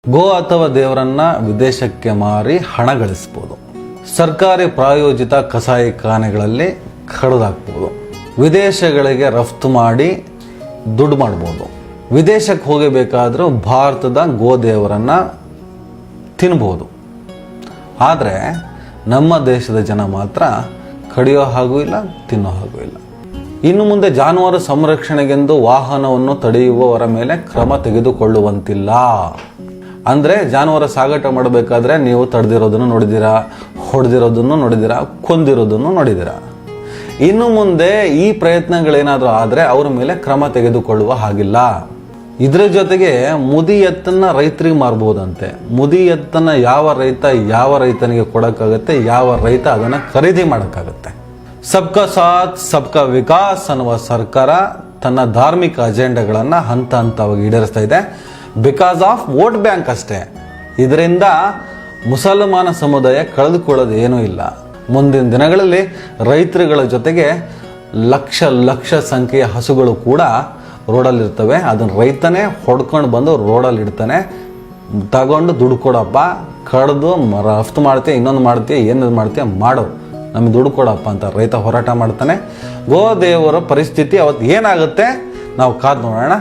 ಗೋ ಅಥವಾ ದೇವರನ್ನ ವಿದೇಶಕ್ಕೆ ಮಾರಿ ಹಣ ಗಳಿಸ್ಬೋದು. ಸರ್ಕಾರಿ ಪ್ರಾಯೋಜಿತ ಕಸಾಯಿಖಾನೆಗಳಲ್ಲಿ ಕಡಿದಾಕ್ಬೋದು. ವಿದೇಶಗಳಿಗೆ ರಫ್ತು ಮಾಡಿ ದುಡ್ಡು ಮಾಡ್ಬೋದು. ವಿದೇಶಕ್ಕೆ ಹೋಗಬೇಕಾದ್ರೂ ಭಾರತದ ಗೋದೇವರನ್ನ ತಿನ್ಬೋದು. ಆದರೆ ನಮ್ಮ ದೇಶದ ಜನ ಮಾತ್ರ ಕಡಿಯೋ ಹಾಗೂ ಇಲ್ಲ, ತಿನ್ನೋ ಹಾಗೂ ಇಲ್ಲ. ಇನ್ನು ಮುಂದೆ ಜಾನುವಾರು ಸಂರಕ್ಷಣೆಗೆಂದು ವಾಹನವನ್ನು ತಡೆಯುವವರ ಮೇಲೆ ಕ್ರಮ ತೆಗೆದುಕೊಳ್ಳುವಂತಿಲ್ಲ. ಅಂದರೆ ಜಾನುವಾರು ಸಾಗಾಟ ಮಾಡಬೇಕಾದ್ರೆ ನೀವು ತಡೆದಿರೋದನ್ನು ನೋಡಿದ್ದೀರಾ, ಹೊಡೆದಿರೋದನ್ನು ನೋಡಿದ್ದೀರಾ, ಕೊಂದಿರೋದನ್ನು ನೋಡಿದ್ದೀರಾ. ಇನ್ನು ಮುಂದೆ ಈ ಪ್ರಯತ್ನಗಳೇನಾದರೂ ಆದರೆ ಅವರ ಮೇಲೆ ಕ್ರಮ ತೆಗೆದುಕೊಳ್ಳುವ ಹಾಗಿಲ್ಲ. ಇದರ ಜೊತೆಗೆ ಮುದಿ ಎತ್ತನ್ನ ರೈತರಿಗೆ ಮಾರ್ಬೋದಂತೆ. ಮುದಿ ಎತ್ತನ್ನ ಯಾವ ರೈತನಿಗೆ ಕೊಡೋಕ್ಕಾಗತ್ತೆ, ಯಾವ ರೈತ ಅದನ್ನು ಖರೀದಿ ಮಾಡೋಕ್ಕಾಗತ್ತೆ. ಸಬ್ಕಾ ಸಾಥ್ ಸಬ್ಕಾ ವಿಕಾಸ್ ಅನ್ನುವ ಸರ್ಕಾರ ತನ್ನ ಧಾರ್ಮಿಕ ಅಜೆಂಡಾಗಳನ್ನು ಹಂತ ಹಂತವಾಗಿ ಈಡೇರಿಸ್ತಾ ಇದೆ. ಬಿಕಾಸ್ ಆಫ್ ವೋಟ್ ಬ್ಯಾಂಕ್ ಅಷ್ಟೇ. ಇದರಿಂದ ಮುಸಲ್ಮಾನ ಸಮುದಾಯ ಕಳೆದುಕೊಳ್ಳೋದು ಏನೂ ಇಲ್ಲ. ಮುಂದಿನ ದಿನಗಳಲ್ಲಿ ರೈತರುಗಳ ಜೊತೆಗೆ ಲಕ್ಷ ಸಂಖ್ಯೆಯ ಹಸುಗಳು ಕೂಡ ರೋಡಲ್ಲಿರ್ತವೆ. ಅದನ್ನು ರೈತನೇ ಹೊಡ್ಕೊಂಡು ಬಂದು ರೋಡಲ್ಲಿ ಇಡ್ತಾನೆ. ತಗೊಂಡು ದುಡ್ಡು ಕೊಡಪ್ಪ, ಕಡ್ದು ರಫ್ತು ಮಾಡ್ತೀಯ, ಇನ್ನೊಂದು ಮಾಡ್ತೀಯ, ಏನೇನು ಮಾಡ್ತೀಯ ಮಾಡು, ನಮಗೆ ದುಡ್ಡು ಕೊಡಪ್ಪ ಅಂತ ರೈತ ಹೋರಾಟ ಮಾಡ್ತಾನೆ. ಗೋದೇವರ ಪರಿಸ್ಥಿತಿ ಅವತ್ತು ಏನಾಗುತ್ತೆ ನಾವು ಕಾದು ನೋಡೋಣ.